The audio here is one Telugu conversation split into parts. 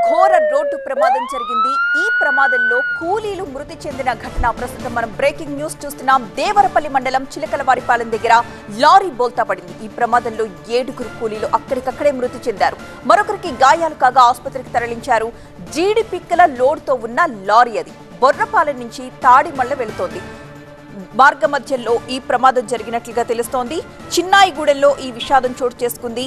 ఘోర రోడ్డు ప్రమాదం జరిగింది. ఈ ప్రమాదంలో కూలీలు మృతి చెందిన ఘటన ప్రస్తుతం మనం బ్రేకింగ్ న్యూస్ చూస్తున్నాం. దేవరపల్లి మండలం చిలకలవారిపాలెం దగ్గర లారీ బోల్తా పడింది. ఈ ప్రమాదంలో 7 కూలీలు అక్కడికక్కడే మృతి చెందారు. మరొకరికి గాయాలు కాగా ఆసుపత్రికి తరలించారు. జీడి పిక్కల లోడ్తో ఉన్న లారీ అది బొర్రపాలెం నుంచి తాడిమళ్ళ వెళుతోంది. మార్గ మధ్యలో ఈ ప్రమాదం జరిగినట్లుగా తెలుస్తోంది. చిన్నాయిగూడెంలో ఈ విషాదం చోటు చేసుకుంది.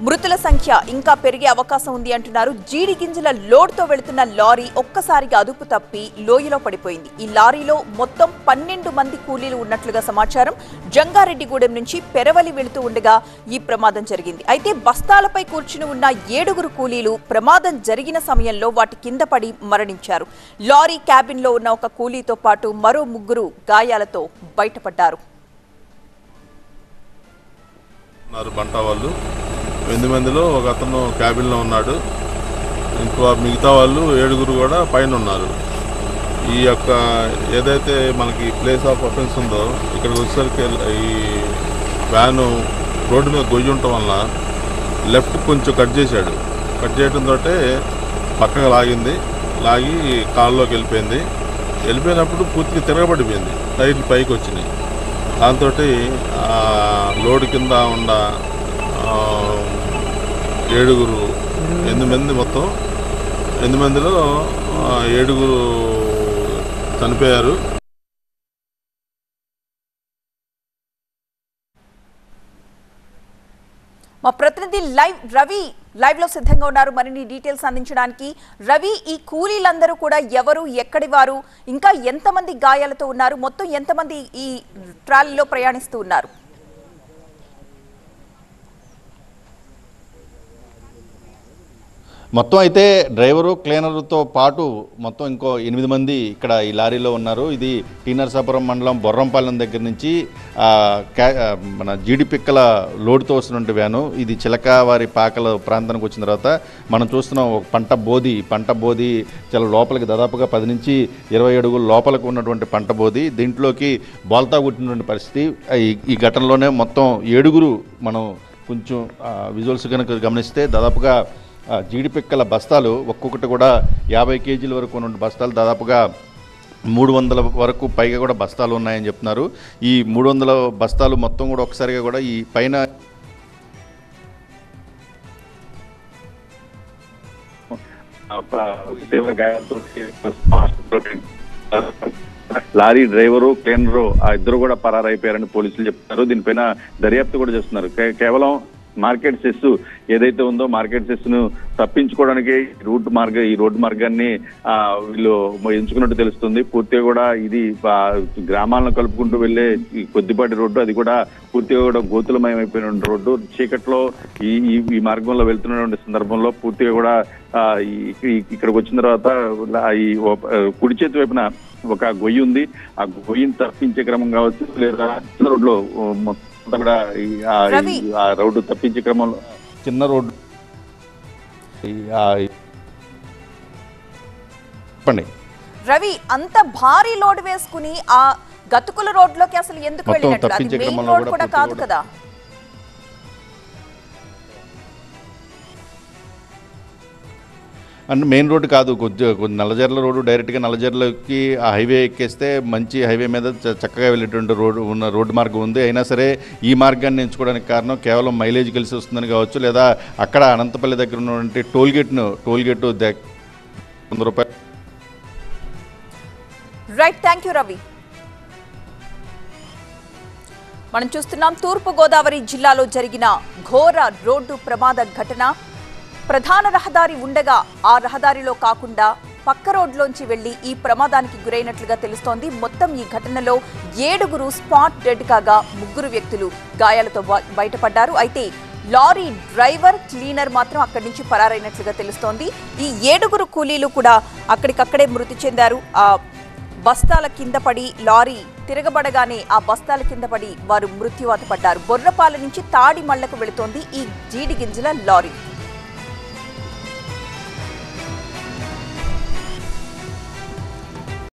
మృతుల సంఖ్య ఇంకా పెరిగే అవకాశం ఉంది అంటున్నారు. జీడి గింజల లోడ్తో వెళుతున్న లారీ ఒక్కసారిగా అదుపు తప్పి లోయలో పడిపోయింది. ఈ లారీలో మొత్తం 12 మంది కూలీలు ఉన్నట్లుగా సమాచారం. జంగారెడ్డిగూడెం నుంచి పెరవలి వెళుతూ ఉండగా ఈ ప్రమాదం జరిగింది. అయితే బస్తాలపై కూర్చుని ఉన్న 7 కూలీలు ప్రమాదం జరిగిన సమయంలో వాటి కింద పడి మరణించారు. లారీ క్యాబిన్లో ఉన్న ఒక కూలీతో పాటు మరో 3 గాయాలతో బయటపడ్డారు. 8 మందిలో ఒక అతను క్యాబిన్లో ఉన్నాడు. ఇంకో మిగతా వాళ్ళు 7 కూడా పైన ఉన్నారు. ఈ యొక్క ఏదైతే మనకి ప్లేస్ ఆఫ్ అఫెన్స్ ఉందో ఇక్కడికి వచ్చేసరికి ఈ వ్యాను రోడ్డు మీద గొయ్యి ఉండటం వల్ల లెఫ్ట్ కొంచెం కట్ చేశాడు. కట్ చేయడంతో పక్కగా లాగి కాళ్ళలోకి వెళ్ళిపోయినప్పుడు పూర్తిగా తిరగబడిపోయింది. టైర్లు పైకి వచ్చినాయి. దాంతో లోడ్ కింద ఉన్న 8 మంది మొత్తం 8 మందిలో 7 చనిపోయారు. మా ప్రతినిధి లైవ్ లో సిద్ధంగా ఉన్నారు మరిన్ని డీటెయిల్స్ అందించడానికి. రవి, ఈ కూలీలందరూ కూడా ఎవరు, ఎక్కడి వారు, ఇంకా ఎంతమంది గాయాలతో ఉన్నారు, మొత్తం ఎంతమంది ఈ ట్రాలీలో ప్రయాణిస్తూ ఉన్నారు? మొత్తం అయితే డ్రైవరు క్లీనర్తో పాటు మొత్తం ఇంకో 8 మంది ఇక్కడ ఈ లారీలో ఉన్నారు. ఇది టీ నరసాపురం మండలం బొర్రంపాలెం దగ్గర నుంచి మన జీడి పిక్కల లోడుతో వస్తున్నటువంటి వ్యాను. ఇది చిలకవారి పాకల ప్రాంతానికి వచ్చిన తర్వాత మనం చూస్తున్నాం ఒక పంట బోధి చాలా లోపలికి దాదాపుగా 10 నుంచి 20 అడుగుల లోపలికి ఉన్నటువంటి పంట బోధి. దీంట్లోకి బోల్తా కొట్టినటువంటి పరిస్థితి. ఈ ఘటనలోనే మొత్తం 7 మనం కొంచెం విజువల్స్ కనుక గమనిస్తే దాదాపుగా జీడి పిక్కల బస్తాలు ఒక్కొక్కటి కూడా 50 కేజీల వరకు ఉన్న బస్తాలు దాదాపుగా 300 వరకు పైగా కూడా బస్తాలు ఉన్నాయని చెప్తున్నారు. ఈ 300 బస్తాలు మొత్తం కూడా ఒకసారిగా కూడా ఈ పైన లారీ డ్రైవరు క్లీనరు ఆ ఇద్దరు కూడా పరారైపోయారని పోలీసులు చెప్తున్నారు. దీనిపైన దర్యాప్తు కూడా చేస్తున్నారు. కేవలం మార్కెట్ సెస్ ఏదైతే ఉందో మార్కెట్ సెస్ ను తప్పించుకోవడానికి ఈ రోడ్డు మార్గాన్ని వీళ్ళు ఎంచుకున్నట్టు తెలుస్తుంది. పూర్తిగా కూడా ఇది గ్రామాలను కలుపుకుంటూ వెళ్లే కొద్దిపాటి రోడ్డు, అది కూడా పూర్తిగా కూడా గోతులమయమైపోయిన రోడ్డు. చీకట్లో ఈ మార్గంలో వెళ్తున్నటువంటి సందర్భంలో పూర్తిగా కూడా ఇక్కడికి వచ్చిన తర్వాత ఈ కుడి చేతి వైపున ఒక గొయ్యి ఉంది. ఆ గొయ్యిని తప్పించే క్రమం కావచ్చు, లేదా రోడ్లో కూడా రోడ్డు తప్పించే క్రమంలో చిన్న రోడ్డు చెప్పండి. రవి, అంత భారీ లోడ్ వేసుకుని ఆ గతుకుల రోడ్లోకి అసలు ఎందుకు వెళ్ళినట్లు? అది మెయిన్ రోడ్ కూడా కాదు కదా. అంటే మెయిన్ రోడ్డు కాదు, నల్లజర్ల రోడ్డు. డైరెక్ట్గా నల్లజర్లకి ఆ హైవే ఎక్కేస్తే మంచి హైవే మీద చక్కగా వెళ్ళేటువంటి రోడ్డు మార్గం ఉంది. అయినా సరే ఈ మార్గాన్ని ఎంచుకోవడానికి కారణం కేవలం మైలేజ్ కలిసి వస్తుందని కావచ్చు, లేదా అక్కడ అనంతపల్లి దగ్గర ఉన్నటువంటి టోల్గేట్ 100 రూపాయలు. Right, thank you Ravi. మనం చూస్తున్నాం తూర్పు గోదావరి జిల్లాలో జరిగిన ఘోర రోడ్డు ప్రమాద ఘటన. ప్రధాన రహదారి ఉండగా ఆ రహదారిలో కాకుండా పక్క రోడ్లోంచి వెళ్లి ఈ ప్రమాదానికి గురైనట్లుగా తెలుస్తోంది. మొత్తం ఈ ఘటనలో 7 స్పాట్ డెడ్ కాగా 3 వ్యక్తులు గాయాలతో బయటపడ్డారు. అయితే లారీ డ్రైవర్, క్లీనర్ మాత్రం అక్కడి నుంచి పరారైనట్లుగా తెలుస్తోంది. ఈ 7 కూలీలు కూడా అక్కడికక్కడే మృతి చెందారు. ఆ బస్తాల కింద పడి లారీ తిరగబడగానే ఆ బస్తాల కింద పడి వారు మృత్యువాత పడ్డారు. బొర్రపాలెం నుంచి తాడిమళ్లకు వెళుతోంది ఈ జీడి గింజల లారీ.